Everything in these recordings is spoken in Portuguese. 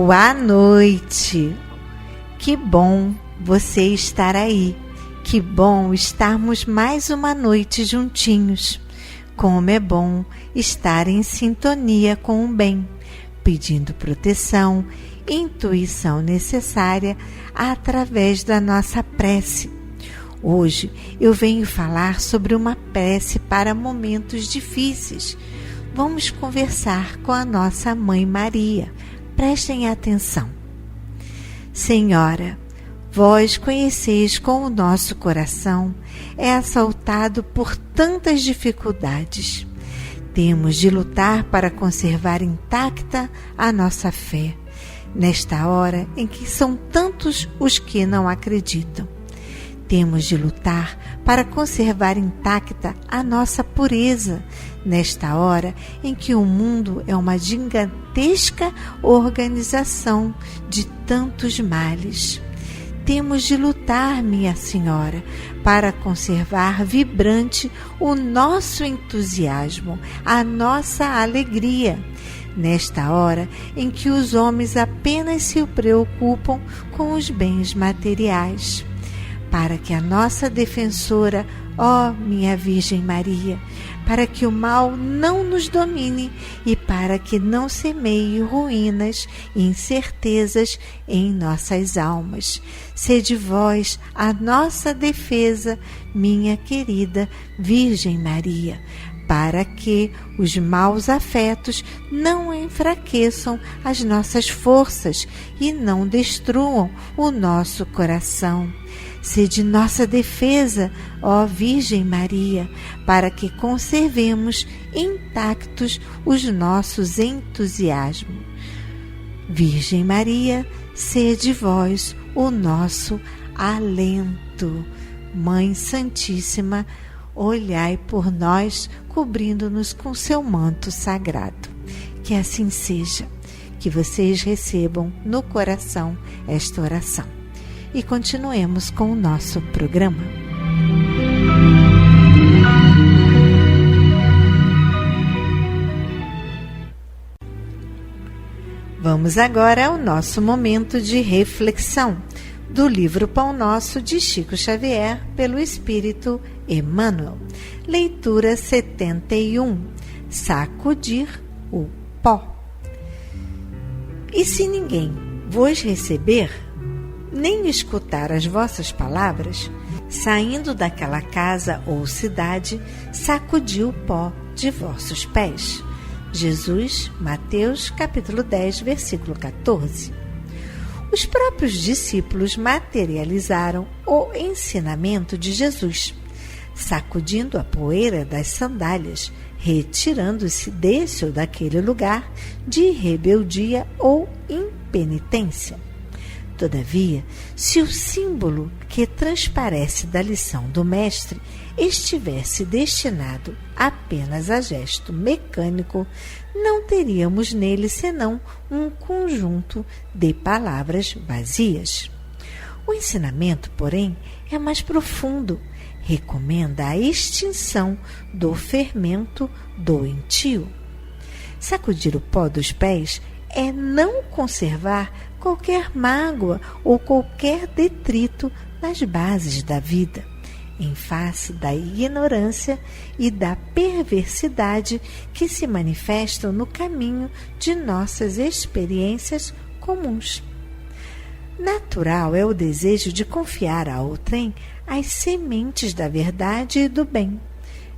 Boa noite! Que bom você estar aí. Que bom estarmos mais uma noite juntinhos. Como é bom estar em sintonia com o bem, pedindo proteção, intuição necessária através da nossa prece. Hoje eu venho falar sobre uma prece para momentos difíceis. Vamos conversar com a nossa Mãe Maria. Prestem atenção. Senhora, vós conheceis como o nosso coração é assaltado por tantas dificuldades. Temos de lutar para conservar intacta a nossa fé, nesta hora em que são tantos os que não acreditam. Temos de lutar para conservar intacta a nossa pureza, nesta hora em que o mundo é uma gigantesca organização de tantos males. Temos de lutar, minha senhora, para conservar vibrante o nosso entusiasmo, a nossa alegria, nesta hora em que os homens apenas se preocupam com os bens materiais. Para que a nossa defensora, ó minha Virgem Maria, para que o mal não nos domine e para que não semeie ruínas e incertezas em nossas almas. Sede vós a nossa defesa, minha querida Virgem Maria, para que os maus afetos não enfraqueçam as nossas forças e não destruam o nosso coração. Sede nossa defesa, ó Virgem Maria, para que conservemos intactos os nossos entusiasmos. Virgem Maria, sede vós o nosso alento. Mãe Santíssima, olhai por nós, cobrindo-nos com seu manto sagrado. Que assim seja, que vocês recebam no coração esta oração. E continuemos com o nosso programa. Vamos agora ao nosso momento de reflexão do livro Pão Nosso de Chico Xavier, pelo Espírito Emmanuel. Leitura 71. Sacudir o pó. E se ninguém vos receber, nem escutar as vossas palavras, saindo daquela casa ou cidade, sacudi o pó de vossos pés. Jesus, Mateus, capítulo 10, versículo 14. Os próprios discípulos materializaram o ensinamento de Jesus, sacudindo a poeira das sandálias, retirando-se desse ou daquele lugar de rebeldia ou impenitência. Todavia, se o símbolo que transparece da lição do mestre estivesse destinado apenas a gesto mecânico, não teríamos nele senão um conjunto de palavras vazias. O ensinamento, porém, é mais profundo, recomenda a extinção do fermento doentio. Sacudir o pó dos pés é não conservar qualquer mágoa ou qualquer detrito nas bases da vida, em face da ignorância e da perversidade que se manifestam no caminho de nossas experiências comuns. Natural é o desejo de confiar a outrem as sementes da verdade e do bem.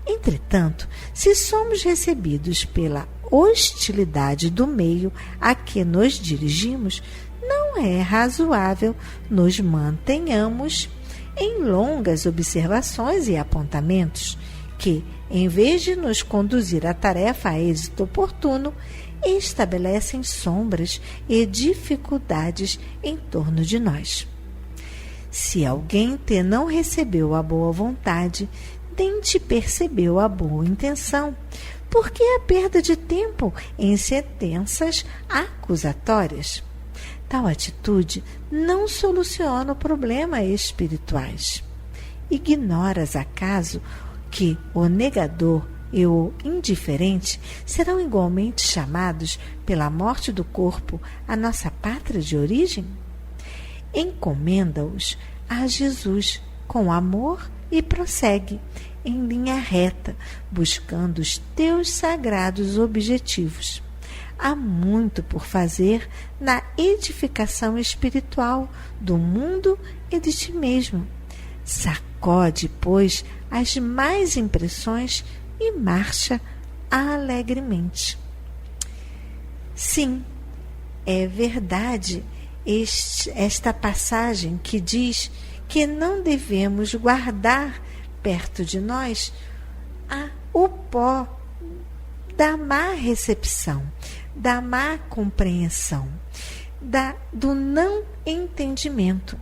Entretanto, se somos recebidos pela hostilidade do meio a que nos dirigimos, não é razoável nos mantenhamos em longas observações e apontamentos que, em vez de nos conduzir à tarefa a êxito oportuno, estabelecem sombras e dificuldades em torno de nós. Se alguém te não recebeu a boa vontade, nem te percebeu a boa intenção, por que a perda de tempo em sentenças acusatórias? Tal atitude não soluciona o problema espirituais. Ignoras acaso que o negador e o indiferente serão igualmente chamados pela morte do corpo à nossa pátria de origem? Encomenda-os a Jesus com amor e prossegue em linha reta, buscando os teus sagrados objetivos. Há muito por fazer na edificação espiritual do mundo e de ti mesmo. Sacode, pois, as más impressões e marcha alegremente. Sim, é verdade esta passagem que diz que não devemos guardar perto de nós o pó da má recepção, da má compreensão, do não entendimento.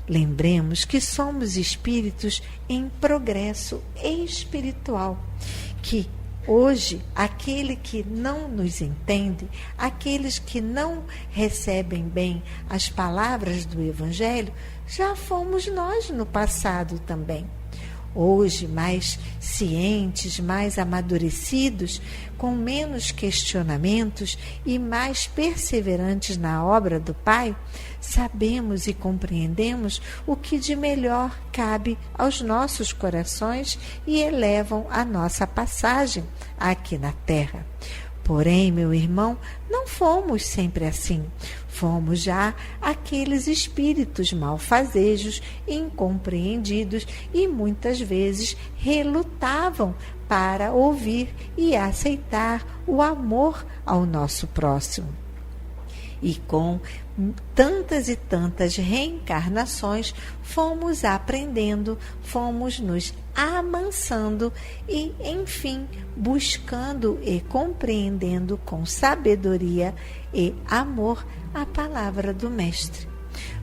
Lembremos que somos espíritos em progresso espiritual, que hoje aquele que não nos entende, aqueles que não recebem bem as palavras do Evangelho, já fomos nós no passado também. Hoje, mais cientes, mais amadurecidos, com menos questionamentos e mais perseverantes na obra do Pai, sabemos e compreendemos o que de melhor cabe aos nossos corações e elevam a nossa passagem aqui na Terra. Porém, meu irmão, não fomos sempre assim. Fomos já aqueles espíritos malfazejos, incompreendidos e muitas vezes relutavam para ouvir e aceitar o amor ao nosso próximo. E com tantas e tantas reencarnações, fomos aprendendo, fomos nos amansando e, enfim, buscando e compreendendo com sabedoria e amor a palavra do Mestre.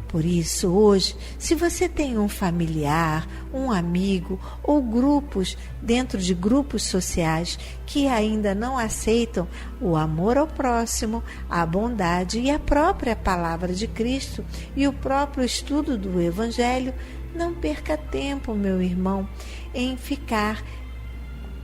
Por isso, hoje, se você tem um familiar, um amigo ou grupos dentro de grupos sociais que ainda não aceitam o amor ao próximo, a bondade e a própria palavra de Cristo e o próprio estudo do Evangelho, não perca tempo, meu irmão, em ficar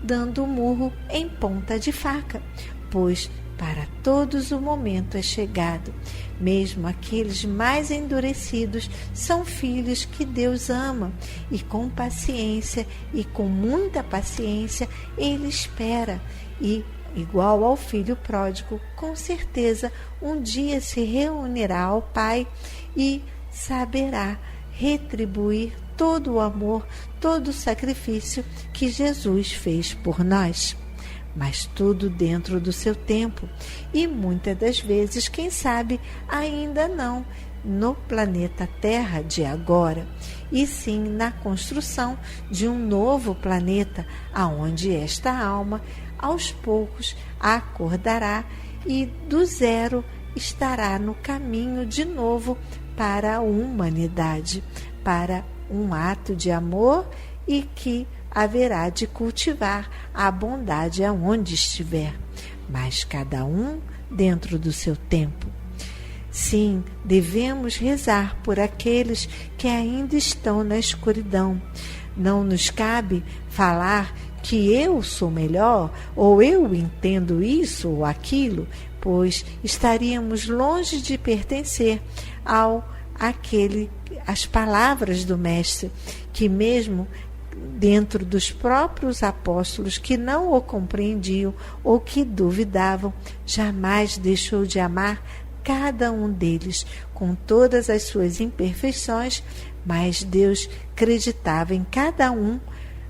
dando murro em ponta de faca, pois para todos o momento é chegado. Mesmo aqueles mais endurecidos são filhos que Deus ama e com paciência e com muita paciência Ele espera e, igual ao filho pródigo, com certeza um dia se reunirá ao Pai e saberá retribuir todo o amor, todo o sacrifício que Jesus fez por nós. Mas tudo dentro do seu tempo e muitas das vezes, quem sabe, ainda não no planeta Terra de agora, e sim na construção de um novo planeta, aonde esta alma, aos poucos, acordará e do zero estará no caminho de novo para a humanidade, para um ato de amor e que haverá de cultivar a bondade aonde estiver, mas cada um dentro do seu tempo. Sim, devemos rezar por aqueles que ainda estão na escuridão. Não nos cabe falar que eu sou melhor ou eu entendo isso ou aquilo, pois estaríamos longe de pertencer às palavras do Mestre, que mesmo dentro dos próprios apóstolos que não o compreendiam ou que duvidavam, jamais deixou de amar cada um deles com todas as suas imperfeições, mas Deus acreditava em cada um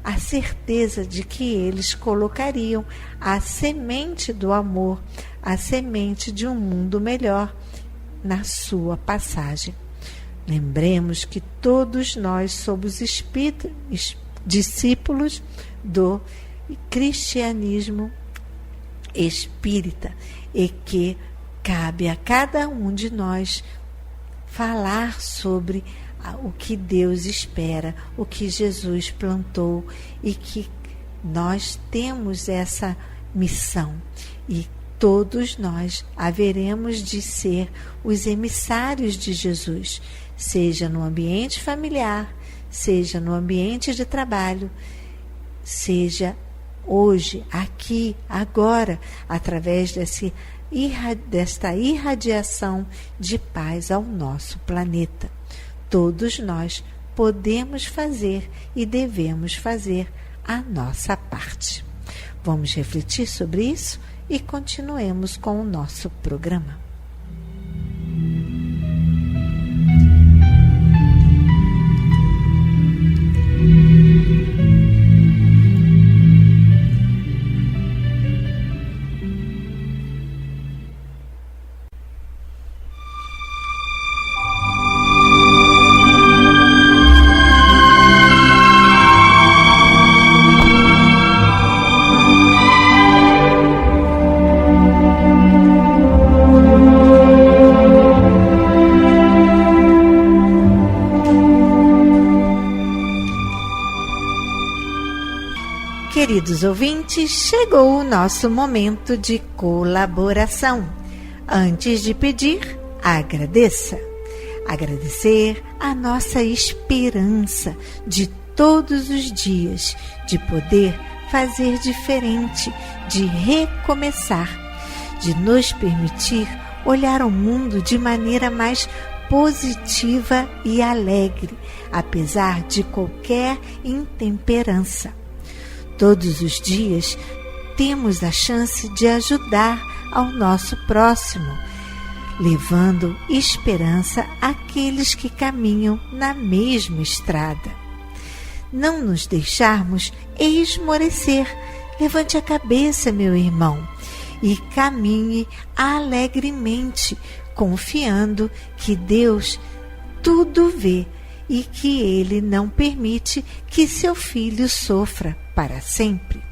a certeza de que eles colocariam a semente do amor, a semente de um mundo melhor na sua passagem. Lembremos que todos nós somos discípulos do cristianismo espírita e que cabe a cada um de nós falar sobre o que Deus espera, o que Jesus plantou e que nós temos essa missão e todos nós haveremos de ser os emissários de Jesus, seja no ambiente familiar, seja no ambiente de trabalho, seja hoje, aqui, agora, através desta irradiação de paz ao nosso planeta. Todos nós podemos fazer e devemos fazer a nossa parte. Vamos refletir sobre isso e continuemos com o nosso programa. Queridos ouvintes, chegou o nosso momento de colaboração. Antes de pedir, agradeça. Agradecer a nossa esperança de todos os dias, de poder fazer diferente, de recomeçar, de nos permitir olhar o mundo de maneira mais positiva e alegre, apesar de qualquer intemperança. Todos os dias temos a chance de ajudar ao nosso próximo, levando esperança àqueles que caminham na mesma estrada. Não nos deixarmos esmorecer. Levante a cabeça, meu irmão, e caminhe alegremente, confiando que Deus tudo vê e que Ele não permite que seu filho sofra para sempre.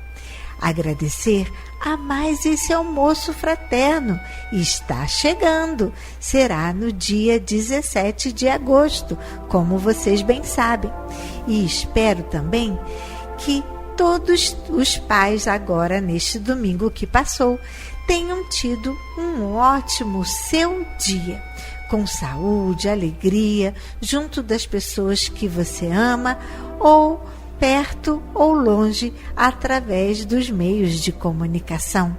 Agradecer a mais esse almoço fraterno está chegando. Será no dia 17 de agosto, como vocês bem sabem. E espero também que todos os pais agora, neste domingo que passou, tenham tido um ótimo seu dia, com saúde, alegria, junto das pessoas que você ama, ou perto ou longe, através dos meios de comunicação.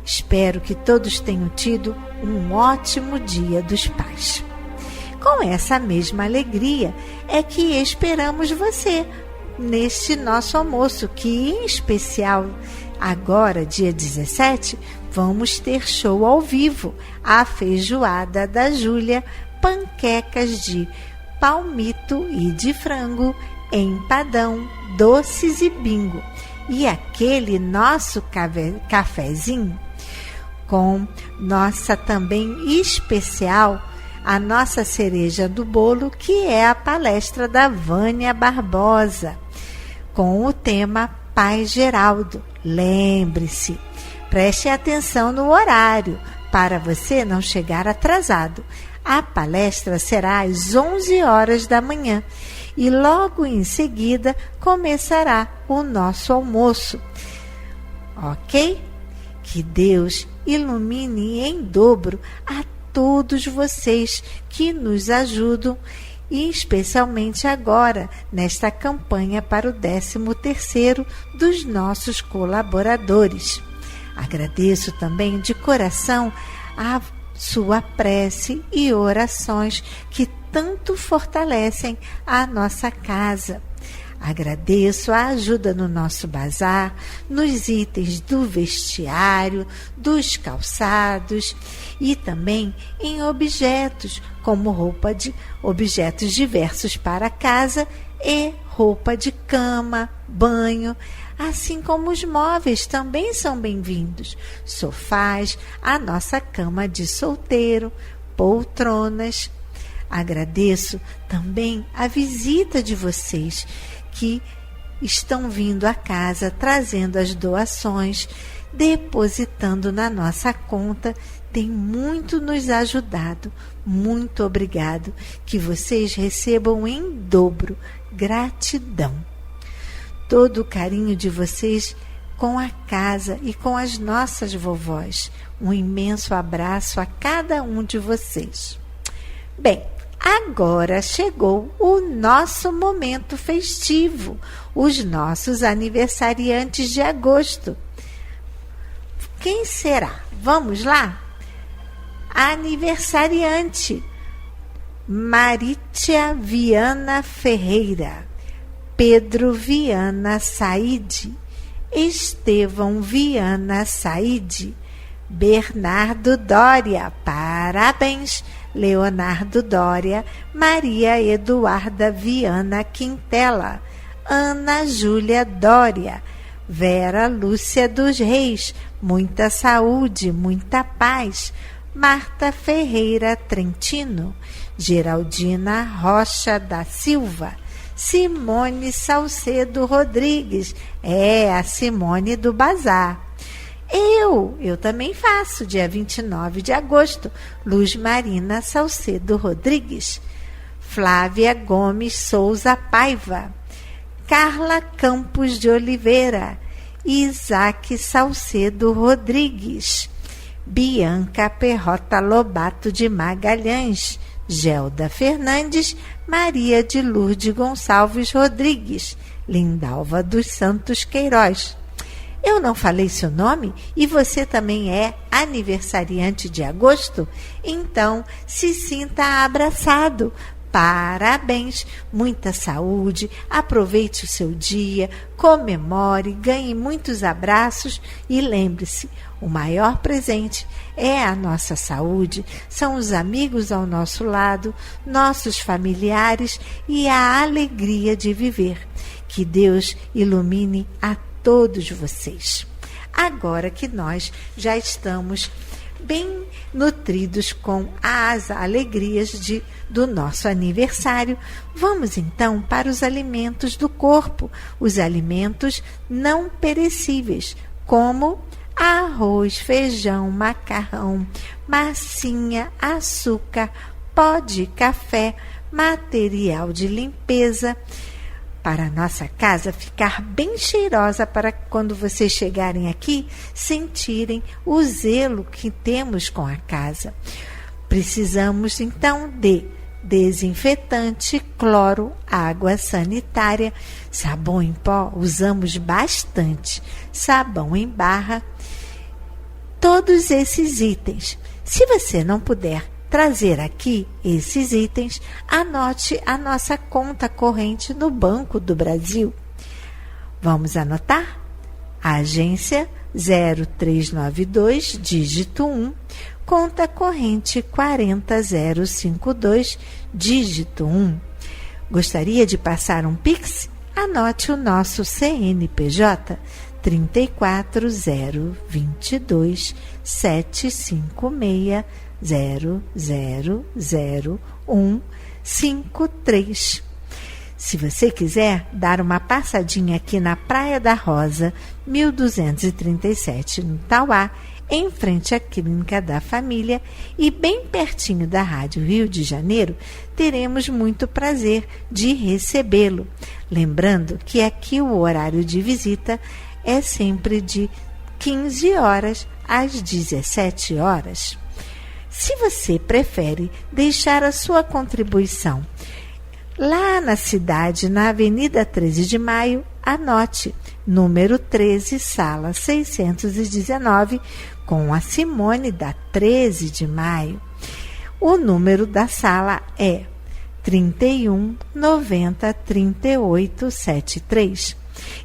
Espero que todos tenham tido um ótimo Dia dos Pais. Com essa mesma alegria é que esperamos você neste nosso almoço, que em especial agora, dia 17, vamos ter show ao vivo, a feijoada da Júlia, panquecas de palmito e de frango, empadão, doces e bingo. E aquele nosso cafezinho com nossa também especial, a nossa cereja do bolo, que é a palestra da Vânia Barbosa, com o tema Pai Geraldo. Lembre-se, preste atenção no horário, para você não chegar atrasado. A palestra será às 11 horas da manhã e logo em seguida começará o nosso almoço. Ok? Que Deus ilumine em dobro a todos vocês que nos ajudam, e especialmente agora nesta campanha para o 13º dos nossos colaboradores. Agradeço também de coração a sua prece e orações que tanto fortalecem a nossa casa. Agradeço a ajuda no nosso bazar, nos itens do vestiário, dos calçados e também em objetos, como objetos diversos para a casa e roupa de cama, banho, assim como os móveis também são bem-vindos. Sofás, a nossa cama de solteiro, poltronas. Agradeço também a visita de vocês que estão vindo à casa, trazendo as doações, depositando na nossa conta. Tem muito nos ajudado. Muito obrigado. Que vocês recebam em dobro. Gratidão. Todo o carinho de vocês com a casa e com as nossas vovós. Um imenso abraço a cada um de vocês. Bem, Agora chegou o nosso momento festivo, os nossos aniversariantes de agosto. Quem será? Vamos lá? Aniversariante: Maritia Viana Ferreira, Pedro Viana Saide, Estevão Viana Saide, Bernardo Dória, parabéns, Leonardo Dória, Maria Eduarda Viana Quintela, Ana Júlia Dória, Vera Lúcia dos Reis, muita saúde, muita paz, Marta Ferreira Trentino, Geraldina Rocha da Silva, Simone Salcedo Rodrigues, a Simone do Bazar. Eu também faço, dia 29 de agosto, Luz Marina Salcedo Rodrigues, Flávia Gomes Souza Paiva, Carla Campos de Oliveira, Isaac Salcedo Rodrigues, Bianca Perrota Lobato de Magalhães, Gelda Fernandes, Maria de Lourdes Gonçalves Rodrigues, Lindalva dos Santos Queiroz. Eu não falei seu nome e você também é aniversariante de agosto? Então, se sinta abraçado. Parabéns, muita saúde, aproveite o seu dia, comemore, ganhe muitos abraços e lembre-se, o maior presente é a nossa saúde, são os amigos ao nosso lado, nossos familiares e a alegria de viver. Que Deus ilumine a todos vocês. Agora que nós já estamos bem nutridos com as alegrias do nosso aniversário, vamos então para os alimentos do corpo, os alimentos não perecíveis, como arroz, feijão, macarrão, massinha, açúcar, pó de café, material de limpeza, para a nossa casa ficar bem cheirosa, para quando vocês chegarem aqui, sentirem o zelo que temos com a casa. Precisamos, então, de desinfetante, cloro, água sanitária, sabão em pó, usamos bastante, sabão em barra, todos esses itens. Se você não puder trazer aqui esses itens, anote a nossa conta corrente no Banco do Brasil. Vamos anotar? Agência 0392, dígito 1, conta corrente 40052, dígito 1. Gostaria de passar um Pix? Anote o nosso CNPJ 34022 756 000153. Se você quiser dar uma passadinha aqui na Praia da Rosa, 1237, no Tauá, em frente à Clínica da Família e bem pertinho da Rádio Rio de Janeiro, teremos muito prazer de recebê-lo. Lembrando que aqui o horário de visita é sempre de 15 horas às 17 horas. Se você prefere deixar a sua contribuição lá na cidade, na Avenida 13 de Maio, anote, número 13, sala 619, com a Simone da 13 de Maio. O número da sala é 31 90 38 73.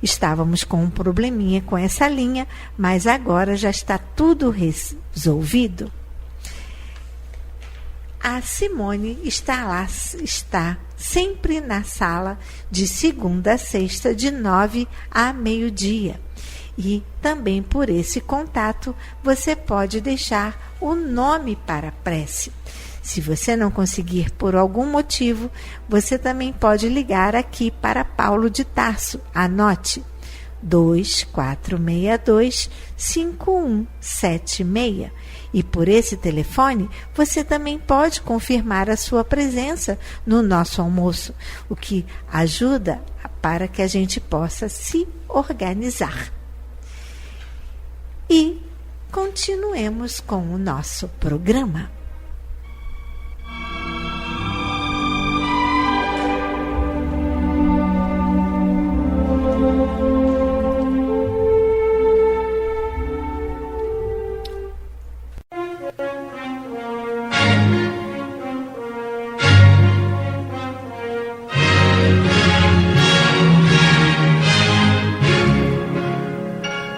Estávamos com um probleminha com essa linha, mas agora já está tudo resolvido. A Simone está sempre na sala de segunda a sexta, de 9 a meio-dia. E também por esse contato você pode deixar o nome para a prece. Se você não conseguir por algum motivo, você também pode ligar aqui para Paulo de Tarso. Anote 2462-5176. E por esse telefone, você também pode confirmar a sua presença no nosso almoço, o que ajuda para que a gente possa se organizar. E continuemos com o nosso programa.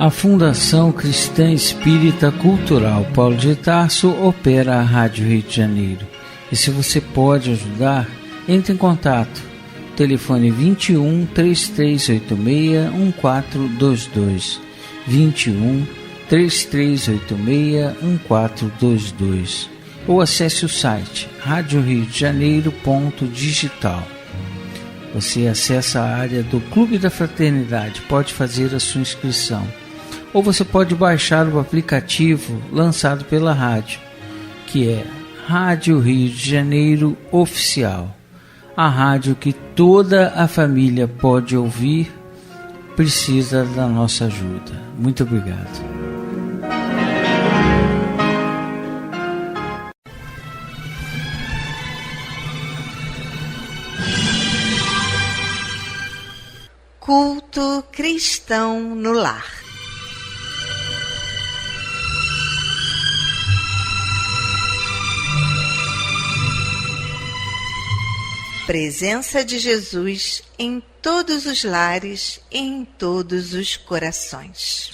A Fundação Cristã Espírita Cultural Paulo de Tarso opera a Rádio Rio de Janeiro. E se você pode ajudar, entre em contato. Telefone 21 3386 1422. 21 3386 1422. Ou acesse o site radioriodejaneiro.digital. Você acessa a área do Clube da Fraternidade, pode fazer a sua inscrição. Ou você pode baixar o aplicativo lançado pela rádio, que é Rádio Rio de Janeiro Oficial. A rádio que toda a família pode ouvir, precisa da nossa ajuda. Muito obrigado. Culto cristão no lar. Presença de Jesus em todos os lares e em todos os corações.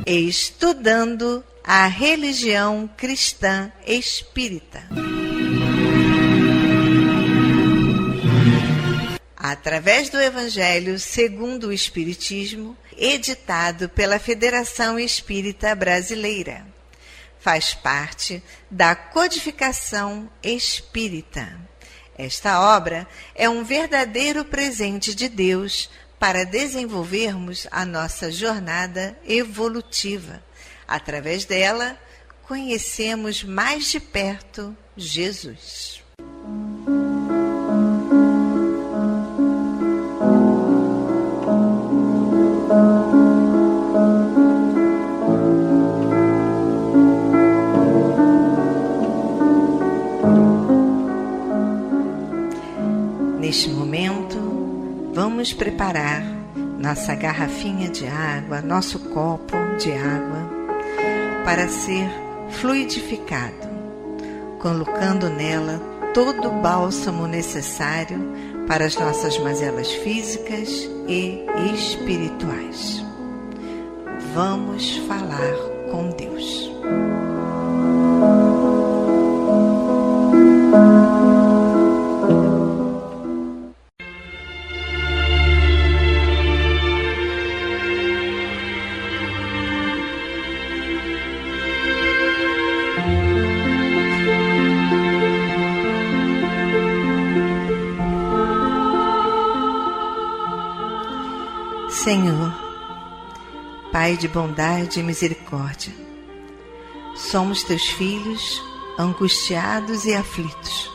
Estudando a religião cristã espírita. Através do Evangelho segundo o Espiritismo, editado pela Federação Espírita Brasileira. Faz parte da Codificação Espírita. Esta obra é um verdadeiro presente de Deus para desenvolvermos a nossa jornada evolutiva. Através dela, conhecemos mais de perto Jesus. Neste momento, vamos preparar nossa garrafinha de água, nosso copo de água, para ser fluidificado, colocando nela todo o bálsamo necessário para as nossas mazelas físicas e espirituais. Vamos falar com Deus. Senhor, Pai de bondade e misericórdia, somos teus filhos, angustiados e aflitos,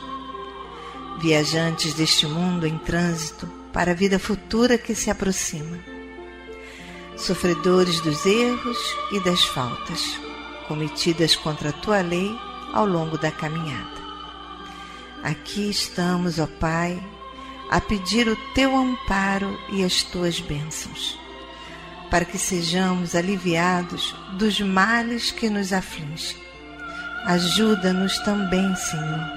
viajantes deste mundo em trânsito para a vida futura que se aproxima, sofredores dos erros e das faltas cometidas contra a tua lei ao longo da caminhada. Aqui estamos, ó Pai, a pedir o teu amparo e as tuas bênçãos, para que sejamos aliviados dos males que nos afligem. Ajuda-nos também, Senhor,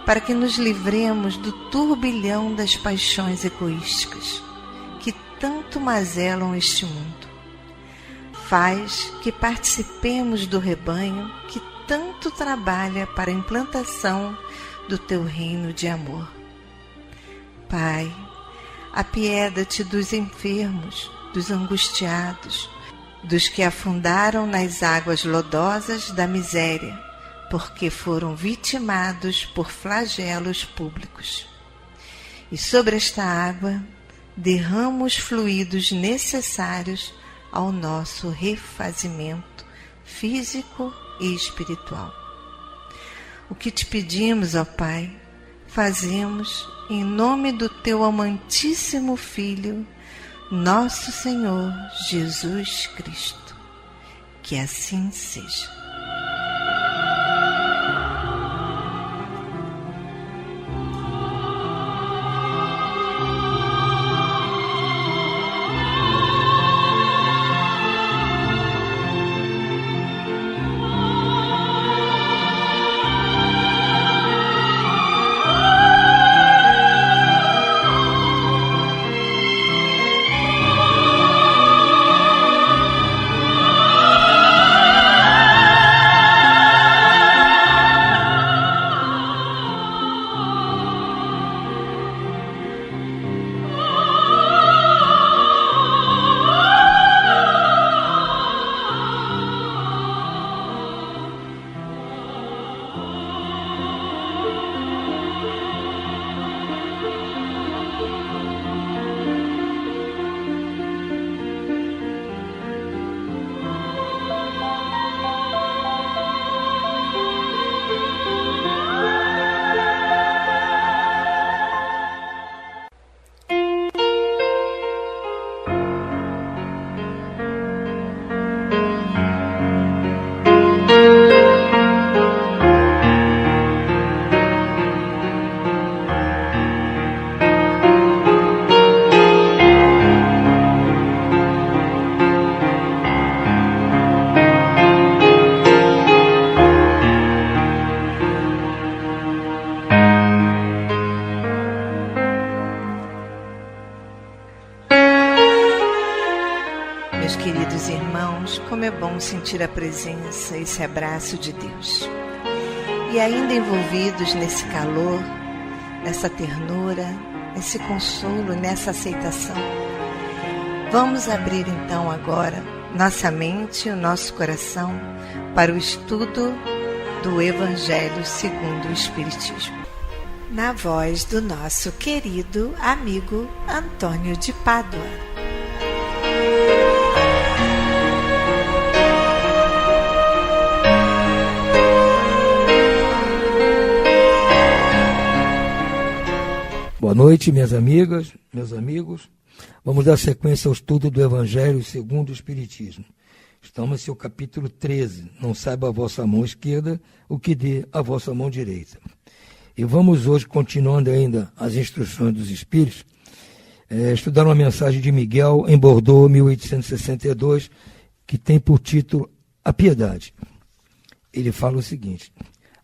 para que nos livremos do turbilhão das paixões egoísticas que tanto mazelam este mundo. Faz que participemos do rebanho que tanto trabalha para a implantação do teu reino de amor. Pai, apieda-te dos enfermos, dos angustiados, dos que afundaram nas águas lodosas da miséria, porque foram vitimados por flagelos públicos. E sobre esta água derrama os fluidos necessários ao nosso refazimento físico e espiritual. O que te pedimos, ó Pai, fazemos em nome do teu amantíssimo Filho, nosso Senhor Jesus Cristo. Que assim seja. como é bom sentir a presença, esse abraço de Deus. E ainda envolvidos nesse calor, nessa ternura, nesse consolo, nessa aceitação, vamos abrir então agora nossa mente e o nosso coração para o estudo do Evangelho segundo o Espiritismo, na voz do nosso querido amigo Antônio de Pádua. Boa noite, minhas amigas, meus amigos. Vamos dar sequência ao estudo do Evangelho segundo o Espiritismo. Estamos em seu capítulo 13. Não saiba a vossa mão esquerda o que dê a vossa mão direita. E vamos hoje, continuando ainda as instruções dos Espíritos, estudar uma mensagem de Miguel em Bordeaux, 1862, que tem por título A Piedade. Ele fala o seguinte: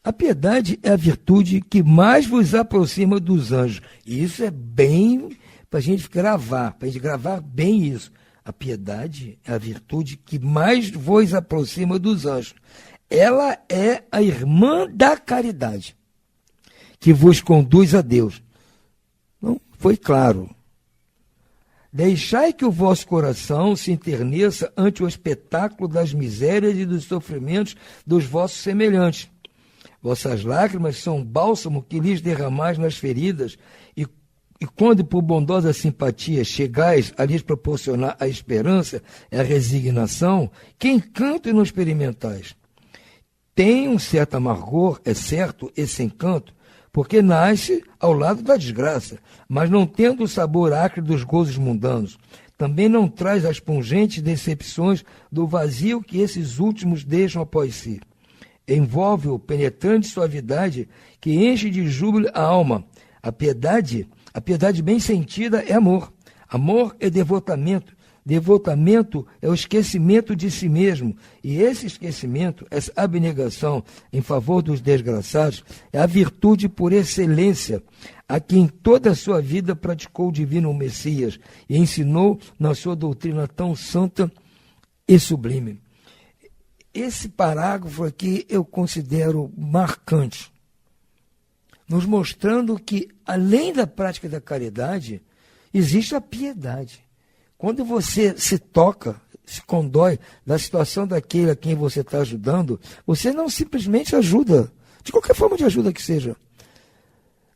a piedade é a virtude que mais vos aproxima dos anjos. E isso é bem para a gente gravar, para a gente gravar bem isso. A piedade é a virtude que mais vos aproxima dos anjos. Ela é a irmã da caridade, que vos conduz a Deus. Não foi claro. Deixai que o vosso coração se enterneça ante o espetáculo das misérias e dos sofrimentos dos vossos semelhantes. Vossas lágrimas são um bálsamo que lhes derramais nas feridas, e quando por bondosa simpatia chegais a lhes proporcionar a esperança e a resignação, que encanto não experimentais. Tem um certo amargor, é certo, esse encanto, porque nasce ao lado da desgraça, mas não tendo o sabor acre dos gozos mundanos. Também não traz as pungentes decepções do vazio que esses últimos deixam após si. Envolve-o penetrante suavidade que enche de júbilo a alma. A piedade bem sentida é amor. Amor é devotamento. Devotamento é o esquecimento de si mesmo. E esse esquecimento, essa abnegação em favor dos desgraçados, é a virtude por excelência, a quem toda a sua vida praticou o divino Messias e ensinou na sua doutrina tão santa e sublime. Esse parágrafo aqui eu considero marcante, nos mostrando que, além da prática da caridade, existe a piedade. Quando você se toca, se condói da situação daquele a quem você está ajudando, você não simplesmente ajuda, de qualquer forma de ajuda que seja.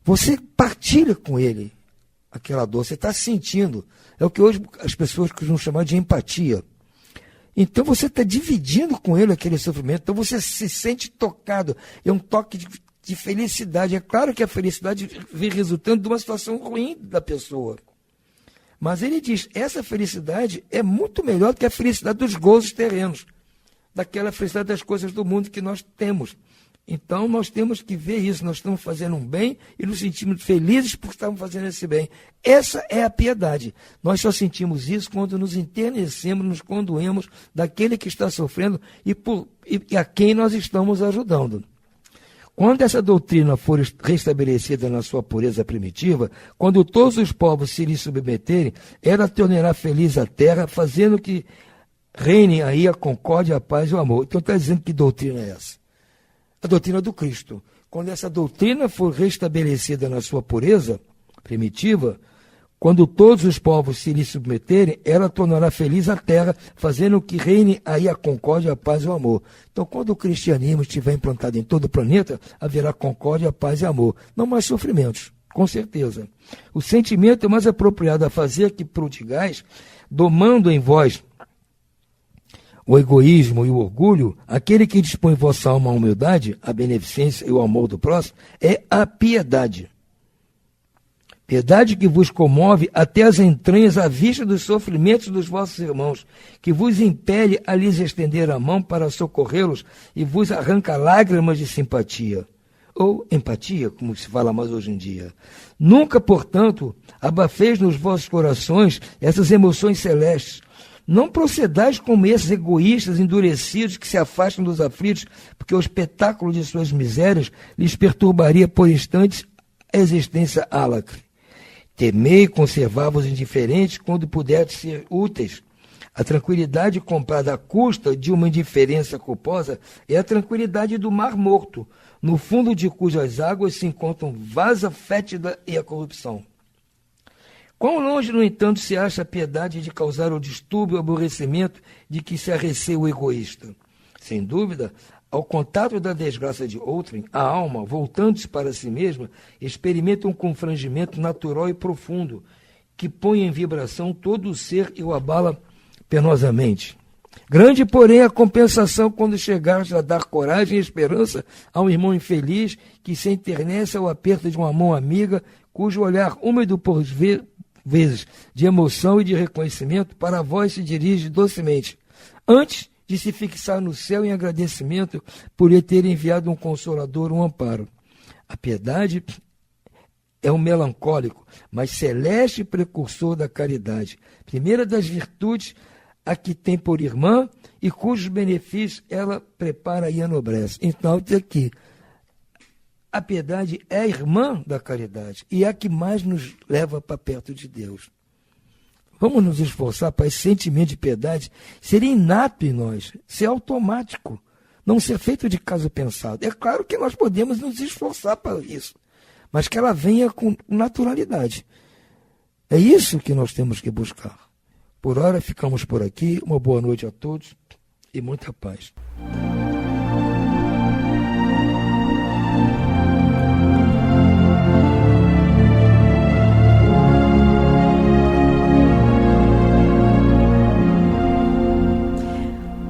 Você partilha com ele aquela dor, você está sentindo. É o que hoje as pessoas costumam chamar de empatia. Então você está dividindo com ele aquele sofrimento, então você se sente tocado, é um toque de felicidade. É claro que a felicidade vem resultando de uma situação ruim da pessoa. Mas ele diz, essa felicidade é muito melhor do que a felicidade dos gozos terrenos, daquela felicidade das coisas do mundo que nós temos. Então nós temos que ver isso, nós estamos fazendo um bem e nos sentimos felizes porque estamos fazendo esse bem. Essa é a piedade. Nós só sentimos isso quando nos enternecemos, nos condoemos daquele que está sofrendo e a quem nós estamos ajudando. Quando essa doutrina for restabelecida na sua pureza primitiva, quando todos os povos se lhe submeterem, ela tornará feliz a terra, fazendo que reine aí a concórdia, a paz e o amor. Então está dizendo que doutrina é essa? A doutrina do Cristo. Quando essa doutrina for restabelecida na sua pureza primitiva, quando todos os povos se lhe submeterem, ela tornará feliz a terra, fazendo que reine aí a concórdia, a paz e o amor. Então, quando o cristianismo estiver implantado em todo o planeta, haverá concórdia, paz e amor. Não mais sofrimentos, com certeza. O sentimento é mais apropriado a fazer que prodigais, domando em vós o egoísmo e o orgulho, aquele que dispõe vossa alma à humildade, à beneficência e ao amor do próximo, é a piedade. Piedade que vos comove até as entranhas à vista dos sofrimentos dos vossos irmãos, que vos impele a lhes estender a mão para socorrê-los e vos arranca lágrimas de simpatia, ou empatia, como se fala mais hoje em dia. Nunca, portanto, abafeis nos vossos corações essas emoções celestes. Não procedais como esses egoístas endurecidos que se afastam dos aflitos, porque o espetáculo de suas misérias lhes perturbaria por instantes a existência álacre. Temei conservar-vos indiferentes quando puderdes ser úteis. A tranquilidade comprada à custa de uma indiferença culposa é a tranquilidade do Mar Morto, no fundo de cujas águas se encontram vasa fétida e a corrupção. Quão longe, no entanto, se acha a piedade de causar o distúrbio e o aborrecimento de que se arreceia o egoísta? Sem dúvida, ao contato da desgraça de outrem, a alma, voltando-se para si mesma, experimenta um confrangimento natural e profundo, que põe em vibração todo o ser e o abala penosamente. Grande, porém, a compensação quando chegares a dar coragem e esperança a um irmão infeliz que se enternece ao aperto de uma mão amiga, cujo olhar úmido por vezes de emoção e de reconhecimento para vós se dirige docemente, antes de se fixar no céu em agradecimento por lhe ter enviado um consolador, um amparo. A piedade é um melancólico, mas celeste precursor da caridade, primeira das virtudes a que tem por irmã e cujos benefícios ela prepara e enobrece. Então, aqui, a piedade é a irmã da caridade e é a que mais nos leva para perto de Deus. Vamos nos esforçar para esse sentimento de piedade ser inato em nós, ser automático, não ser feito de caso pensado. É claro que nós podemos nos esforçar para isso, mas que ela venha com naturalidade. É isso que nós temos que buscar. Por hora, ficamos por aqui. Uma boa noite a todos e muita paz.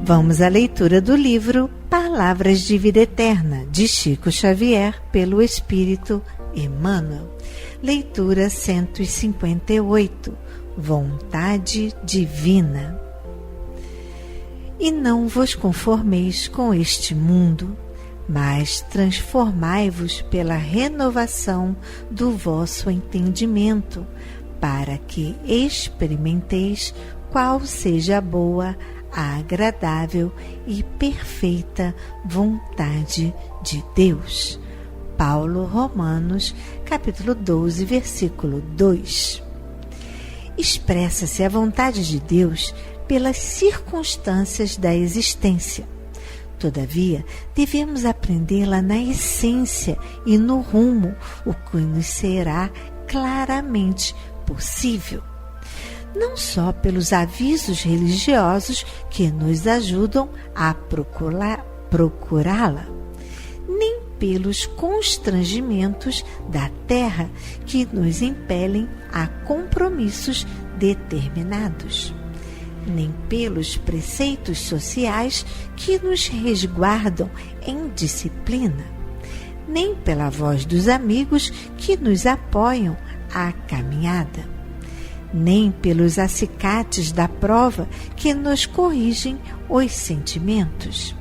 Vamos à leitura do livro Palavras de Vida Eterna, de Chico Xavier, pelo Espírito Emmanuel. Leitura 158. Vontade Divina. E não vos conformeis com este mundo, mas transformai-vos pela renovação do vosso entendimento, para que experimenteis qual seja a boa, a agradável e perfeita vontade de Deus. Paulo, Romanos, capítulo 12, versículo 2. Expressa-se a vontade de Deus pelas circunstâncias da existência. Todavia, devemos aprendê-la na essência e no rumo, o que nos será claramente possível. Não só pelos avisos religiosos que nos ajudam a procurá-la, nem pelos constrangimentos da terra que nos impelem a compromissos determinados, nem pelos preceitos sociais que nos resguardam em disciplina, nem pela voz dos amigos que nos apoiam à caminhada, nem pelos acicates da prova que nos corrigem os sentimentos.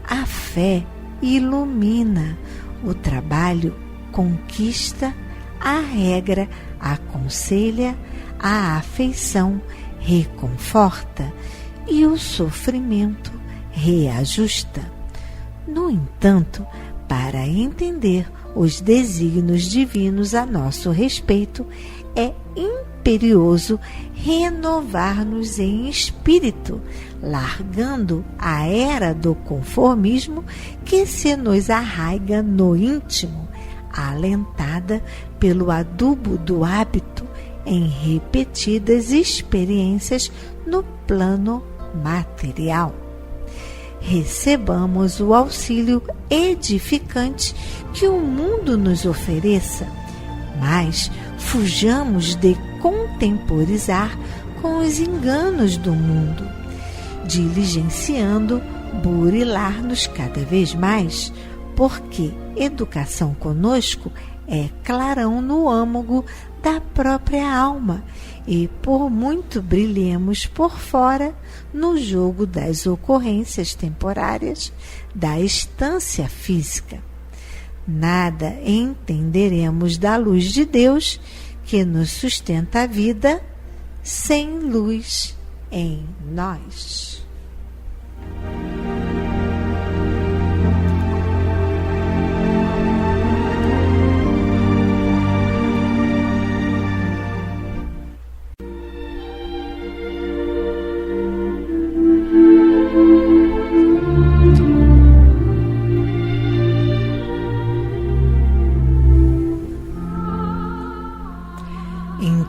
A fé ilumina, o trabalho conquista, a regra aconselha, a afeição reconforta e o sofrimento reajusta. No entanto, para entender os desígnios divinos a nosso respeito, é imperioso renovar-nos em espírito, largando a era do conformismo que se nos arraiga no íntimo, alentada pelo adubo do hábito em repetidas experiências no plano material. Recebamos o auxílio edificante que o mundo nos ofereça, mas fujamos de contemporizar com os enganos do mundo, diligenciando burilar-nos cada vez mais, porque educação conosco é clarão no âmago da própria alma, e por muito brilhemos por fora no jogo das ocorrências temporárias da estância física, nada entenderemos da luz de Deus que nos sustenta a vida sem luz em nós.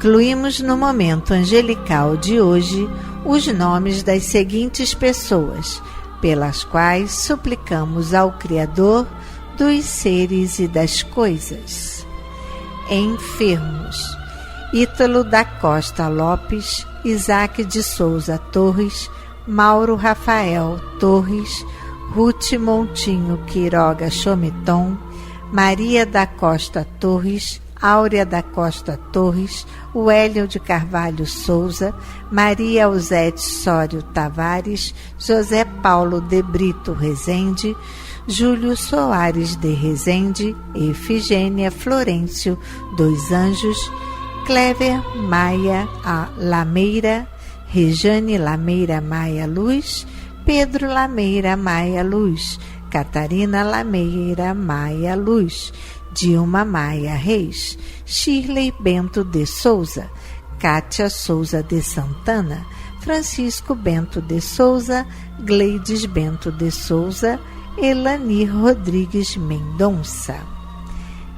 incluímos no momento angelical de hoje os nomes das seguintes pessoas, pelas quais suplicamos ao Criador dos seres e das coisas. Enfermos: Ítalo da Costa Lopes, Isaac de Souza Torres, Mauro Rafael Torres, Ruth Montinho Quiroga Chomiton, Maria da Costa Torres, Áurea da Costa Torres, Wélio de Carvalho Souza, Maria Eusete Sório Tavares, José Paulo de Brito Rezende, Júlio Soares de Rezende, Efigênia Florêncio dos Anjos, Cléver Maia Lameira, Rejane Lameira Maia Luz, Pedro Lameira Maia Luz, Catarina Lameira Maia Luz, Dilma Maia Reis, Shirley Bento de Souza, Cátia Souza de Santana, Francisco Bento de Souza, Gleides Bento de Souza, Elanir Rodrigues Mendonça.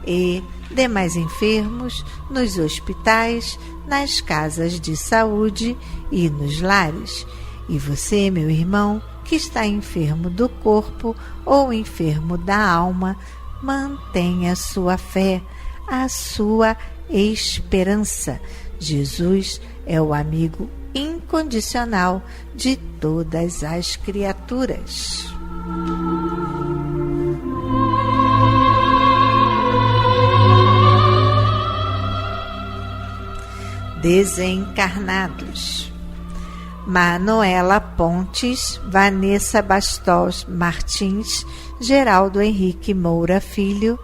E demais enfermos nos hospitais, nas casas de saúde e nos lares. E você, meu irmão, que está enfermo do corpo ou enfermo da alma, mantenha a sua fé, a sua esperança. Jesus é o amigo incondicional de todas as criaturas. Desencarnados: Manuela Pontes, Vanessa Bastos Martins, Geraldo Henrique Moura Filho,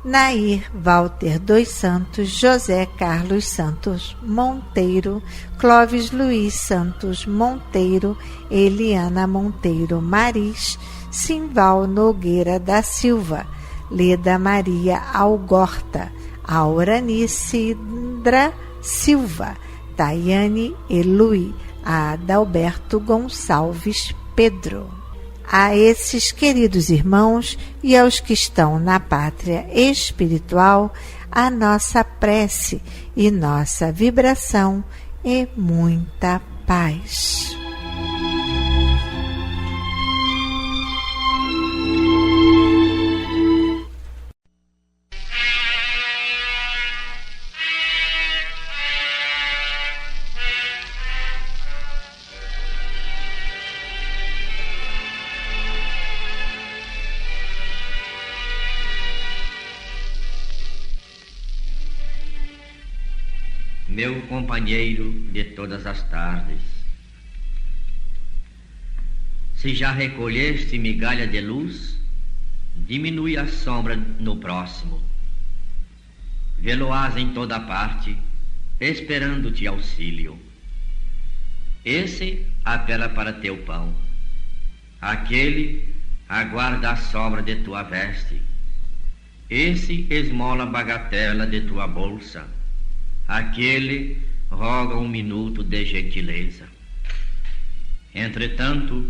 Nair Walter dos Santos, José Carlos Santos Monteiro, Clóvis Luiz Santos Monteiro, Eliana Monteiro Maris, Simval Nogueira da Silva, Leda Maria Algorta, Auranice Indra Silva, Tayane Elui, Adalberto Gonçalves Pedro. A esses queridos irmãos e aos que estão na pátria espiritual, a nossa prece e nossa vibração e muita paz. Meu companheiro de todas as tardes, se já recolheste migalha de luz, diminui a sombra no próximo. Vê-lo-ás em toda parte, esperando-te auxílio. Esse apela para teu pão, aquele aguarda a sobra de tua veste, esse esmola a bagatela de tua bolsa, aquele roga um minuto de gentileza. Entretanto,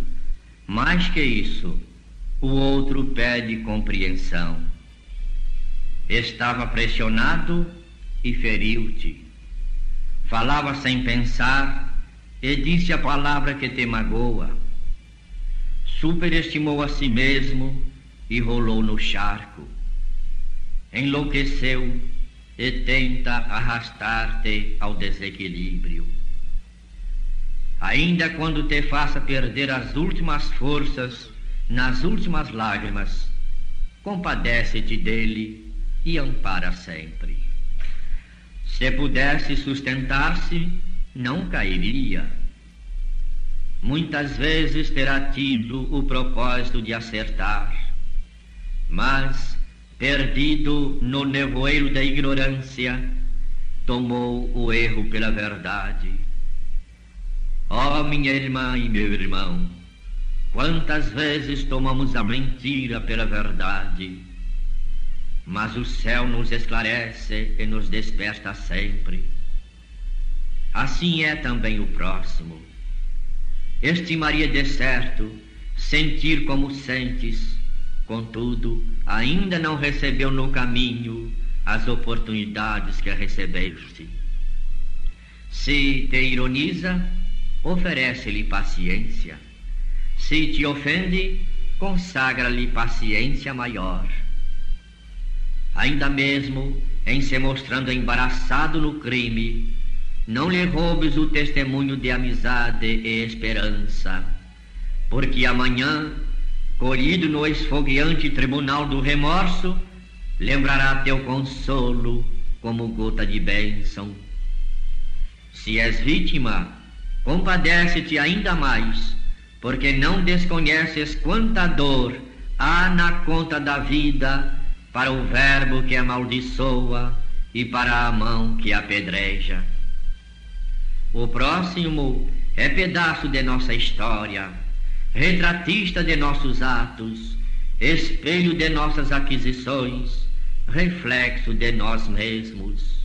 mais que isso, o outro pede compreensão. Estava pressionado e feriu-te. Falava sem pensar e disse a palavra que te magoa. Superestimou a si mesmo e rolou no charco. Enlouqueceu e tenta arrastar-te ao desequilíbrio. Ainda quando te faça perder as últimas forças, nas últimas lágrimas, compadece-te dele e ampara sempre. Se pudesse sustentar-se, não cairia. Muitas vezes terá tido o propósito de acertar, mas perdido no nevoeiro da ignorância, tomou o erro pela verdade. Ó minha irmã e meu irmão, quantas vezes tomamos a mentira pela verdade, mas o céu nos esclarece e nos desperta sempre. Assim é também o próximo. Estimaria de certo sentir como sentes, contudo, ainda não recebeu no caminho as oportunidades que recebeste. Se te ironiza, oferece-lhe paciência. Se te ofende, consagra-lhe paciência maior. Ainda mesmo em se mostrando embaraçado no crime, não lhe roubes o testemunho de amizade e esperança, porque amanhã, colhido no esfogueante tribunal do remorso, lembrará teu consolo como gota de bênção. Se és vítima, compadece-te ainda mais, porque não desconheces quanta dor há na conta da vida para o verbo que amaldiçoa e para a mão que apedreja. O próximo é pedaço de nossa história, retratista de nossos atos, espelho de nossas aquisições, reflexo de nós mesmos.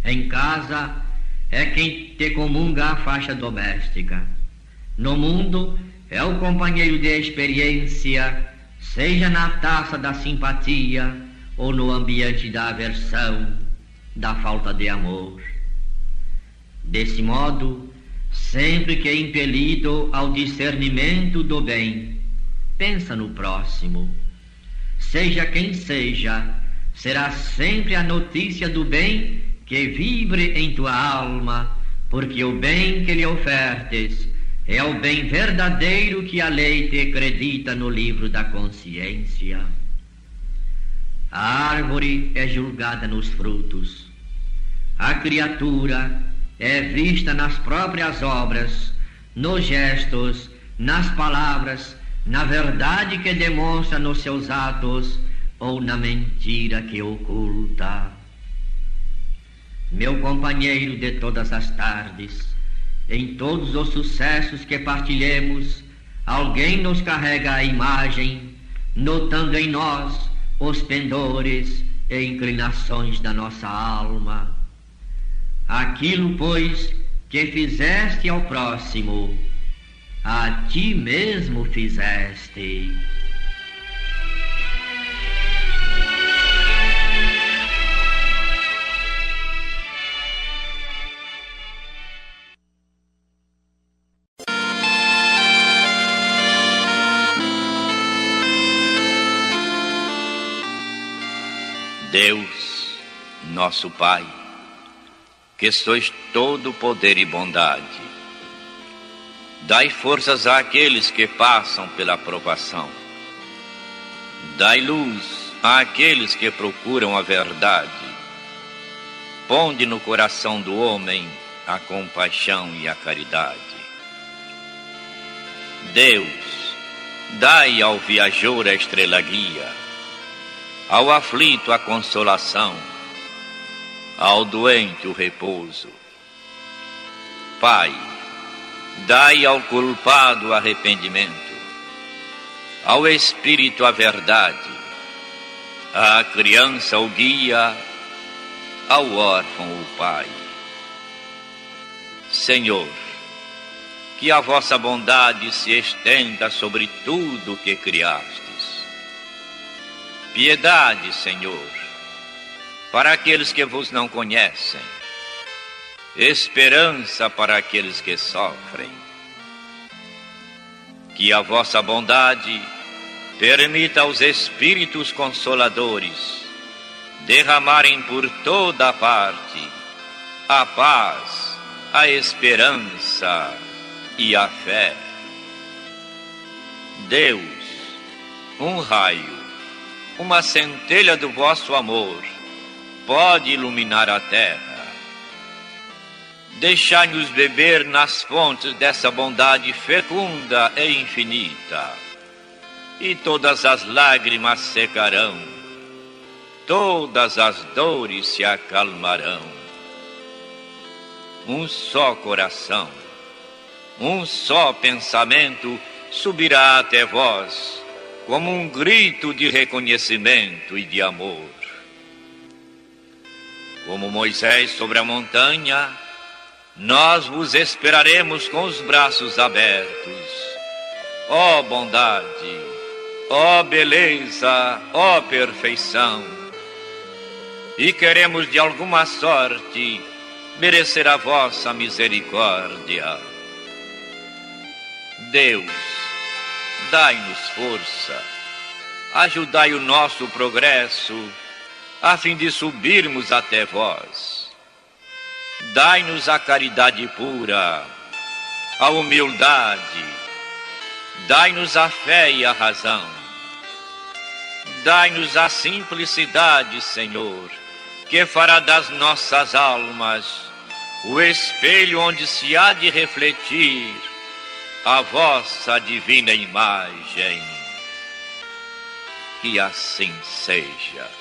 Em casa é quem te comunga a faixa doméstica. No mundo é o companheiro de experiência, seja na taça da simpatia ou no ambiente da aversão, da falta de amor. Desse modo, sempre que impelido ao discernimento do bem, pensa no próximo. Seja quem seja, será sempre a notícia do bem que vibre em tua alma, porque o bem que lhe ofertes é o bem verdadeiro que a lei te acredita no livro da consciência. A árvore é julgada nos frutos. A criatura é vista nas próprias obras, nos gestos, nas palavras, na verdade que demonstra nos seus atos ou na mentira que oculta. Meu companheiro de todas as tardes, em todos os sucessos que partilhemos, alguém nos carrega a imagem, notando em nós os pendores e inclinações da nossa alma. Aquilo, pois, que fizeste ao próximo, a ti mesmo fizeste. Deus, nosso Pai, que sois todo poder e bondade, dai forças àqueles que passam pela provação, dai luz àqueles que procuram a verdade, ponde no coração do homem a compaixão e a caridade. Deus, dai ao viajor a estrela guia, ao aflito a consolação, ao doente o repouso. Pai, dai ao culpado o arrependimento, ao espírito a verdade, à criança o guia, ao órfão o pai. Senhor, que a vossa bondade se estenda sobre tudo o que criastes. Piedade, Senhor, para aqueles que vos não conhecem, esperança para aqueles que sofrem. Que a vossa bondade permita aos Espíritos Consoladores derramarem por toda a parte a paz, a esperança e a fé. Deus, um raio, uma centelha do vosso amor pode iluminar a terra. Deixai-nos beber nas fontes dessa bondade fecunda e infinita, e todas as lágrimas secarão, todas as dores se acalmarão. Um só coração, um só pensamento subirá até vós, como um grito de reconhecimento e de amor. Como Moisés sobre a montanha, nós vos esperaremos com os braços abertos. Ó bondade, ó beleza, ó perfeição. E queremos de alguma sorte merecer a vossa misericórdia. Deus, dai-nos força, ajudai o nosso progresso, a fim de subirmos até vós. Dai-nos a caridade pura, a humildade, dai-nos a fé e a razão. Dai-nos a simplicidade, Senhor, que fará das nossas almas o espelho onde se há de refletir a vossa divina imagem. Que assim seja.